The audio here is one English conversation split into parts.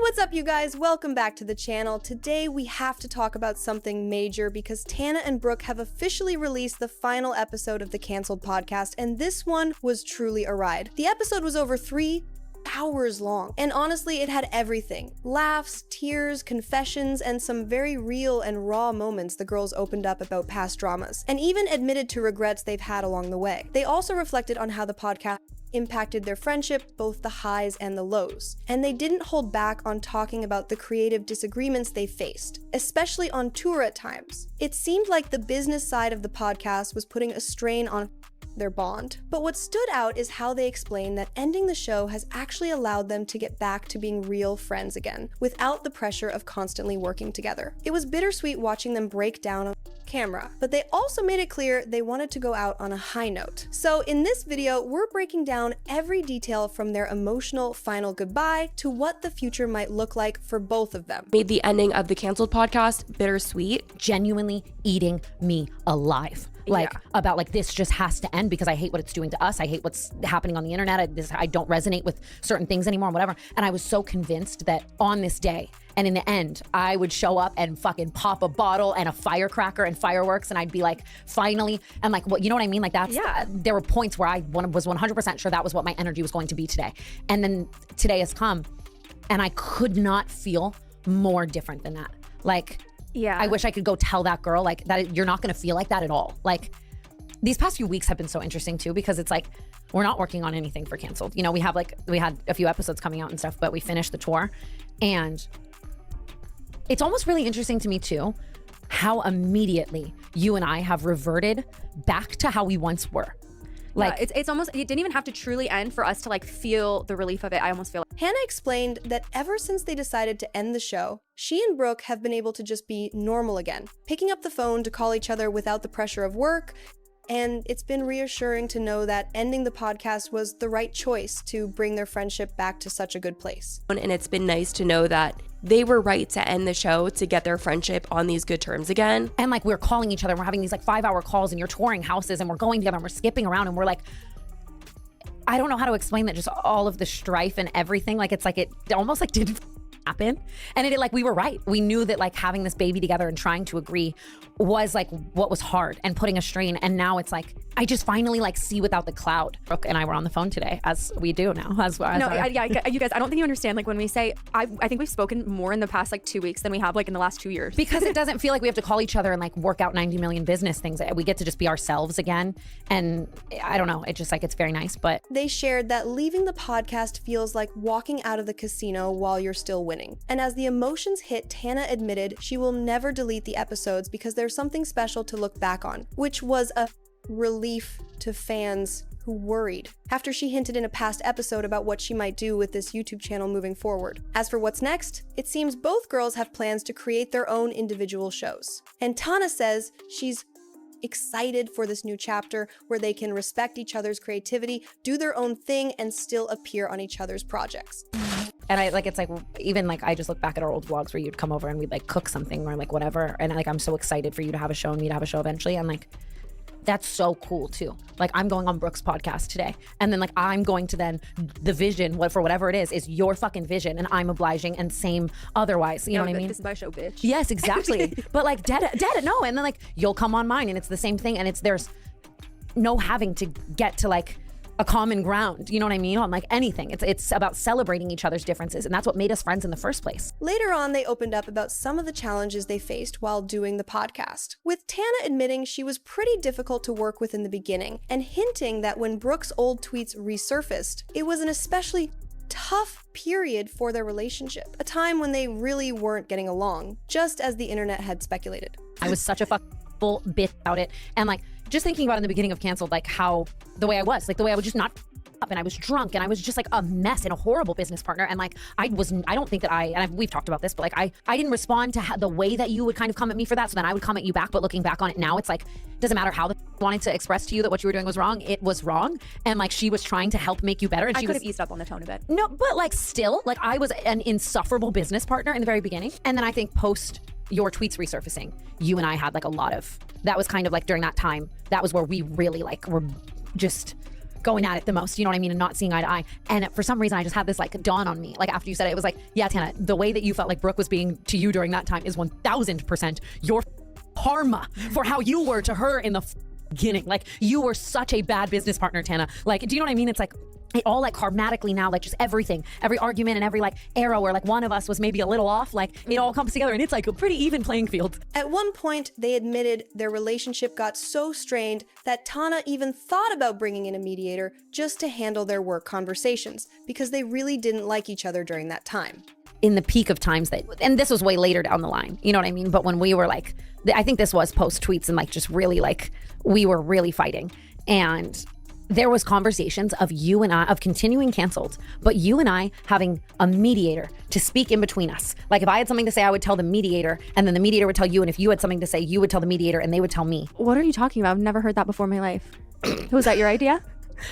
what's up, you guys? Welcome back to the channel. Today we have to talk about something major because Tana and Brooke have officially released the final episode of the canceled podcast, and this one was truly a ride. The episode was over 3 hours long, and honestly, it had everything. Laughs, tears, confessions, and some very real and raw moments the girls opened up about past dramas, and even admitted to regrets they've had along the way. They also reflected on how the podcast impacted their friendship, both the highs and the lows. And they didn't hold back on talking about the creative disagreements they faced, especially on tour at times. It seemed like the business side of the podcast was putting a strain on their bond. But what stood out is how they explained that ending the show has actually allowed them to get back to being real friends again, without the pressure of constantly working together. It was bittersweet watching them break down on camera, but they also made it clear they wanted to go out on a high note. So in this video, we're breaking down every detail from their emotional final goodbye to what the future might look like for both of them. Made the ending of the canceled podcast bittersweet. Genuinely eating me alive. About like, this just has to end because I hate what it's doing to us. I hate what's happening on the internet. I don't resonate with certain things anymore and whatever. And I was so convinced that on this day, and in the end, I would show up and fucking pop a bottle and a firecracker and fireworks, and I'd be like, finally, and like, what, you know what I mean? Like that's, there were points where I was 100% sure that was what my energy was going to be today. And then today has come, and I could not feel more different than that. Like, yeah, I wish I could go tell that girl like that you're not gonna feel like that at all. Like, these past few weeks have been so interesting too, because it's like, we're not working on anything for canceled. You know, we had a few episodes coming out and stuff, but we finished the tour, and it's almost really interesting to me too, how immediately you and I have reverted back to how we once were. Like, yeah, it's almost, it didn't even have to truly end for us to like feel the relief of it. I almost feel like Hannah explained that ever since they decided to end the show, she and Brooke have been able to just be normal again, picking up the phone to call each other without the pressure of work. And it's been reassuring to know that ending the podcast was the right choice to bring their friendship back to such a good place. And it's been nice to know that they were right to end the show to get their friendship on these good terms again. And like, we're calling each other and we're having these like 5-hour calls, and you're touring houses and we're going together and we're skipping around, and we're like, I don't know how to explain that, just all of the strife and everything. Like, it's like, it almost like didn't happen. And it like, we were right. We knew that like having this baby together and trying to agree was like what was hard and putting a strain. And now it's like, I just finally like see without the cloud. Brooke and I were on the phone today, as we do now. You guys, I don't think you understand. Like, when we say, I think we've spoken more in the past like 2 weeks than we have like in the last 2 years. Because it doesn't feel like we have to call each other and like work out 90 million business things. We get to just be ourselves again. And I don't know, it just like, it's very nice. But they shared that leaving the podcast feels like walking out of the casino while you're still winning. And as the emotions hit, Tana admitted she will never delete the episodes because there's something special to look back on, which was a relief to fans who worried, after she hinted in a past episode about what she might do with this YouTube channel moving forward. As for what's next, it seems both girls have plans to create their own individual shows. And Tana says she's excited for this new chapter where they can respect each other's creativity, do their own thing, and still appear on each other's projects. And I like, it's like, even like, I just look back at our old vlogs where you'd come over and we'd like cook something or like whatever. And like, I'm so excited for you to have a show and me to have a show eventually. And like, that's so cool too. Like, I'm going on Brooke's podcast today. And then like, I'm going to then, the vision, for whatever it is your fucking vision. And I'm obliging, and same otherwise. You know what I mean? This is my show, bitch. Yes, exactly. But like, dead, no. And then like, you'll come on mine and it's the same thing. And there's no having to get to like a common ground, you know what I mean, on like anything. It's about celebrating each other's differences, and that's what made us friends in the first place. Later on, they opened up about some of the challenges they faced while doing the podcast, with Tana admitting she was pretty difficult to work with in the beginning, and hinting that when Brooke's old tweets resurfaced, it was an especially tough period for their relationship, a time when they really weren't getting along, just as the internet had speculated. I was such a full bitch about it, and like, just thinking about in the beginning of Canceled, like how the way I was just not up, and I was drunk, and I was just like a mess and a horrible business partner. And like, I don't think that we've talked about this, but like, I didn't respond to the way that you would kind of come at me for that. So then I would come at you back. But looking back on it now, it's like, doesn't matter how wanted to express to you that what you were doing was wrong. It was wrong. And like, she was trying to help make you better. And I could have eased up on the tone a bit. No, but like, still, like, I was an insufferable business partner in the very beginning. And then I think post your tweets resurfacing, you and I had like a lot of, that was kind of like during that time, that was where we really like were just going at it the most, you know what I mean, and not seeing eye to eye. And for some reason, I just had this like dawn on me. Like after you said it, it was like, yeah, Tana, the way that you felt like Brooke was being to you during that time is 1000% your karma for how you were to her in the beginning. Like you were such a bad business partner, Tana. Like, do you know what I mean? It's like, it all like karmatically now, like just everything, every argument and every like arrow where like one of us was maybe a little off, like it all comes together and it's like a pretty even playing field. At one point, they admitted their relationship got so strained that Tana even thought about bringing in a mediator just to handle their work conversations, because they really didn't like each other during that time. In the peak of times that, and this was way later down the line, you know what I mean? But when we were like, I think this was post tweets and like just really like, we were really fighting. And there was conversations of you and I, of continuing canceled, but you and I having a mediator to speak in between us. Like if I had something to say, I would tell the mediator, and then the mediator would tell you, and if you had something to say, you would tell the mediator and they would tell me. What are you talking about? I've never heard that before in my life. Was that your idea?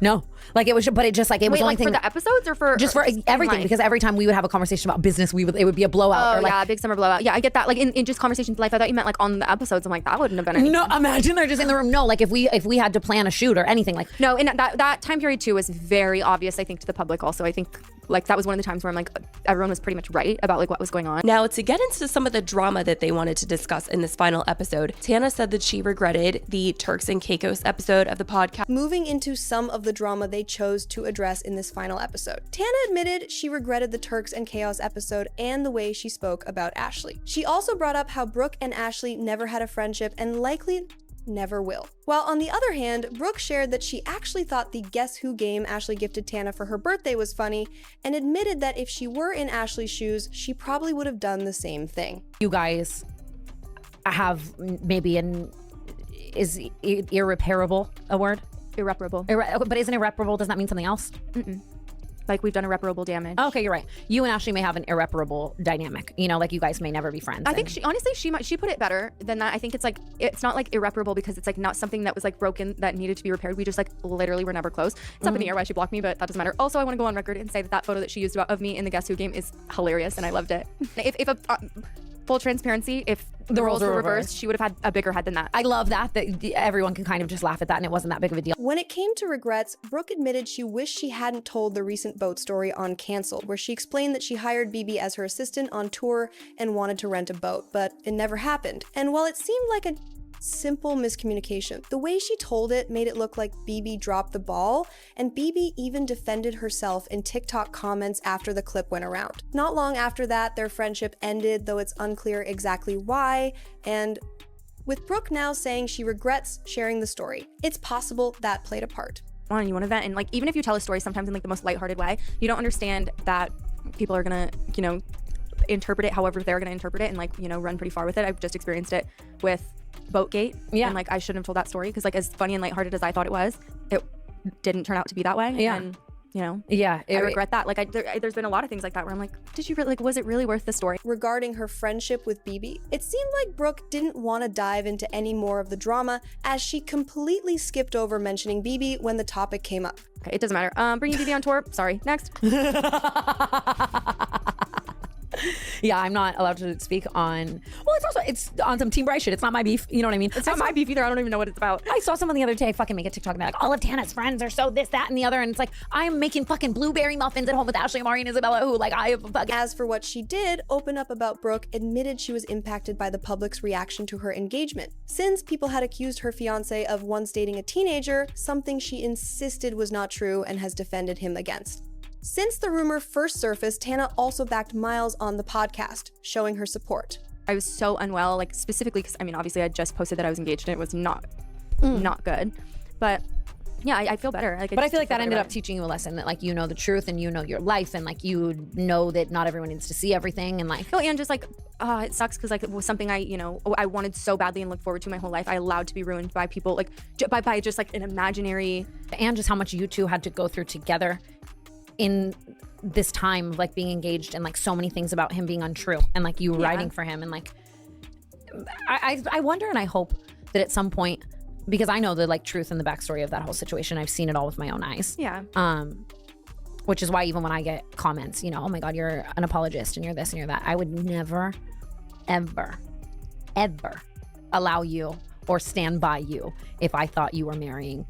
No, like it was, but it just like it was Wait, only like thing for the episodes or for just for everything, life? because every time we would have a conversation about business, it would be a blowout. Oh or like, yeah, big summer blowout. Yeah, I get that. Like in just conversations in life, I thought you meant like on the episodes. I'm like, that wouldn't have been anything. No, imagine they're just in the room. No, like if we had to plan a shoot or anything, like no. And that time period too was very obvious, I think, to the public. Also, I think like that was one of the times where I'm like, everyone was pretty much right about like what was going on. Now, to get into some of the drama that they wanted to discuss in this final episode, Tana said that she regretted the Turks and Caicos episode of the podcast. Moving into some of the drama they chose to address in this final episode. Tana admitted she regretted the Turks and Chaos episode and the way she spoke about Ashley. She also brought up how Brooke and Ashley never had a friendship and likely never will. While on the other hand, Brooke shared that she actually thought the Guess Who game Ashley gifted Tana for her birthday was funny, and admitted that if she were in Ashley's shoes, she probably would have done the same thing. you guys have maybe is irreparable a word? Irreparable. But isn't irreparable, doesn't that mean something else? Like we've done irreparable damage. Okay, you're right. You and Ashley may have an irreparable dynamic. You know, like you guys may never be friends. I think she honestly she put it better than that. I think it's like it's not like irreparable because it's like not something that was like broken that needed to be repaired. We just like literally were never close. It's up in the air why she blocked me, but that doesn't matter. Also, I want to go on record and say that photo that she used of me in the Guess Who game is hilarious and I loved it. If full transparency, if the roles were reversed, she would have had a bigger head than that. I love that everyone can kind of just laugh at that and it wasn't that big of a deal. When it came to regrets, Brooke admitted she wished she hadn't told the recent boat story on Cancelled, where she explained that she hired BB as her assistant on tour and wanted to rent a boat, but it never happened. And while it seemed like a simple miscommunication, the way she told it made it look like BB dropped the ball, and BB even defended herself in TikTok comments after the clip went around. Not long after that, their friendship ended, though it's unclear exactly why, and with Brooke now saying she regrets sharing the story, it's possible that played a part. On you want to vent, and like even if you tell a story sometimes in like the most lighthearted way, you don't understand that people are gonna interpret it however they're gonna interpret it and like run pretty far with it. I've just experienced it with Boatgate, and like I shouldn't have told that story because like as funny and lighthearted as I thought it was, it didn't turn out to be that way. And I regret that. Like there's been a lot of things like that where I'm like, did you really, like, was it really worth the story? Regarding her friendship with BB, it seemed like Brooke didn't want to dive into any more of the drama, as she completely skipped over mentioning BB when the topic came up. Okay, it doesn't matter. Bringing BB on tour. Sorry. Next. Yeah, I'm not allowed to speak on. Well, it's on some Team Bryce shit. It's not my beef. You know what I mean? It's not my beef either. I don't even know what it's about. I saw someone the other day fucking make a TikTok and they're like, all of Tana's friends are so this, that, and the other. And it's like, I'm making fucking blueberry muffins at home with Ashley, Amari, and Isabella, who like I have fucking. As for what she did open up about Brooke, admitted she was impacted by the public's reaction to her engagement, since people had accused her fiance of once dating a teenager, something she insisted was not true and has defended him against. Since the rumor first surfaced, Tana also backed Miles on the podcast, showing her support. I was so unwell, like specifically because obviously I just posted that I was engaged and it was not good, but yeah, I feel better. But I feel like that ended up teaching you a lesson that like the truth and your life and like you know that not everyone needs to see everything and like. Oh, and just like it sucks because like it was something I wanted so badly and looked forward to my whole life. I allowed to be ruined by people like by just like an imaginary. And just how much you two had to go through together in this time of like being engaged and like so many things about him being untrue and like you writing for him and like I wonder and I hope that at some point, because I know the like truth and the backstory of that whole situation, I've seen it all with my own eyes. Yeah. Which is why even when I get comments, oh my God, you're an apologist and you're this and you're that, I would never, ever allow you or stand by you if I thought you were marrying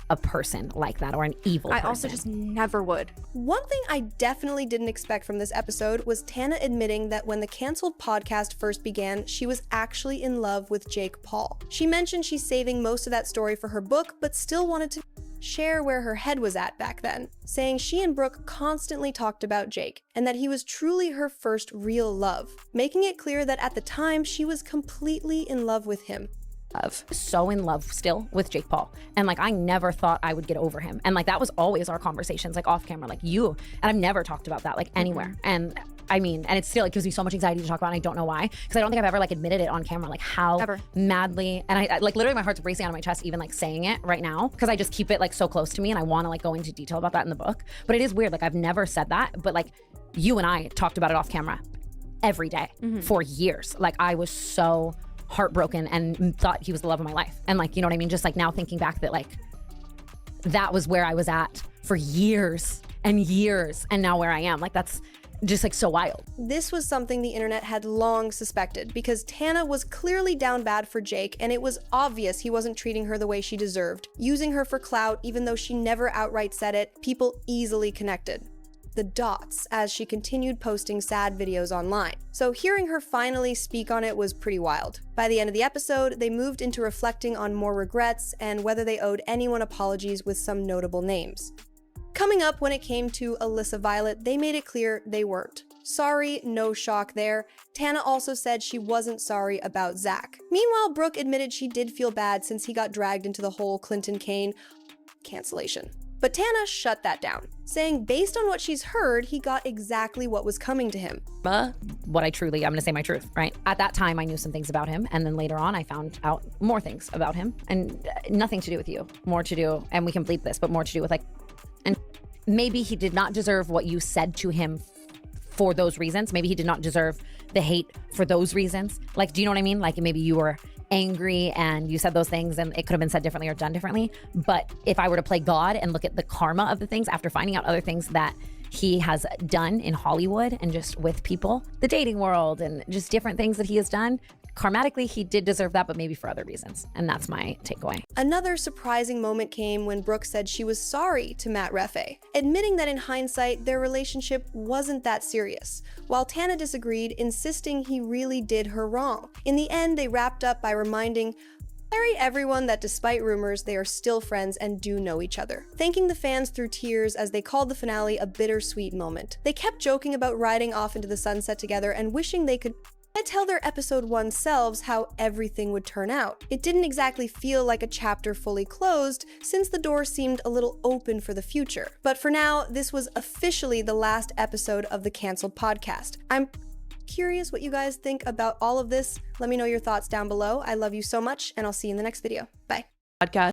a person like that or an evil person. I also just never would. One thing I definitely didn't expect from this episode was Tana admitting that when the canceled podcast first began, she was actually in love with Jake Paul. She mentioned she's saving most of that story for her book, but still wanted to share where her head was at back then, saying she and Brooke constantly talked about Jake and that he was truly her first real love, making it clear that at the time she was completely in love with him. So in love still with Jake Paul, and like I never thought I would get over him, and like that was always our conversations, like off camera, like you and I've never talked about that like anywhere. And I mean, and it still like gives me so much anxiety to talk about, and I don't know why, because I don't think I've ever like admitted it on camera, like how madly, and I like literally my heart's racing out of my chest even like saying it right now, because I just keep it like so close to me, and I want to like go into detail about that in the book. But it is weird, like I've never said that, but like you and I talked about it off camera every day for years. Like I was so heartbroken and thought he was the love of my life. And like, you know what I mean? Just like now thinking back that like, that was where I was at for years and years. And now where I am, like, that's just like so wild. This was something the internet had long suspected because Tana was clearly down bad for Jake, and it was obvious he wasn't treating her the way she deserved, using her for clout even though she never outright said it. People easily connected the dots as she continued posting sad videos online. So hearing her finally speak on it was pretty wild. By the end of the episode, they moved into reflecting on more regrets and whether they owed anyone apologies with some notable names. Coming up when it came to Alyssa Violet, they made it clear they weren't. Sorry, no shock there. Tana also said she wasn't sorry about Zach. Meanwhile, Brooke admitted she did feel bad since he got dragged into the whole Clinton Kane cancellation. But Tana shut that down, saying based on what she's heard, he got exactly what was coming to him. What I'm gonna say my truth, right? At that time, I knew some things about him, and then later on, I found out more things about him, and nothing to do with you, more to do, and we can bleep this, but more to do with like, and maybe he did not deserve what you said to him for those reasons. Maybe he did not deserve the hate for those reasons. Like, do you know what I mean? Like maybe you were angry and you said those things and it could have been said differently or done differently. But if I were to play God and look at the karma of the things after finding out other things that he has done in Hollywood and just with people, the dating world and just different things that he has done, karmatically, he did deserve that, but maybe for other reasons. And that's my takeaway. Another surprising moment came when Brooke said she was sorry to Matt Reffe, admitting that in hindsight, their relationship wasn't that serious, while Tana disagreed, insisting he really did her wrong. In the end, they wrapped up by reminding everyone that despite rumors, they are still friends and do know each other, thanking the fans through tears as they called the finale a bittersweet moment. They kept joking about riding off into the sunset together and wishing they could tell their episode 1 selves how everything would turn out. It didn't exactly feel like a chapter fully closed, since the door seemed a little open for the future. But for now, this was officially the last episode of the canceled podcast. I'm curious what you guys think about all of this. Let me know your thoughts down below. I love you so much, and I'll see you in the next video. Bye. Podcast.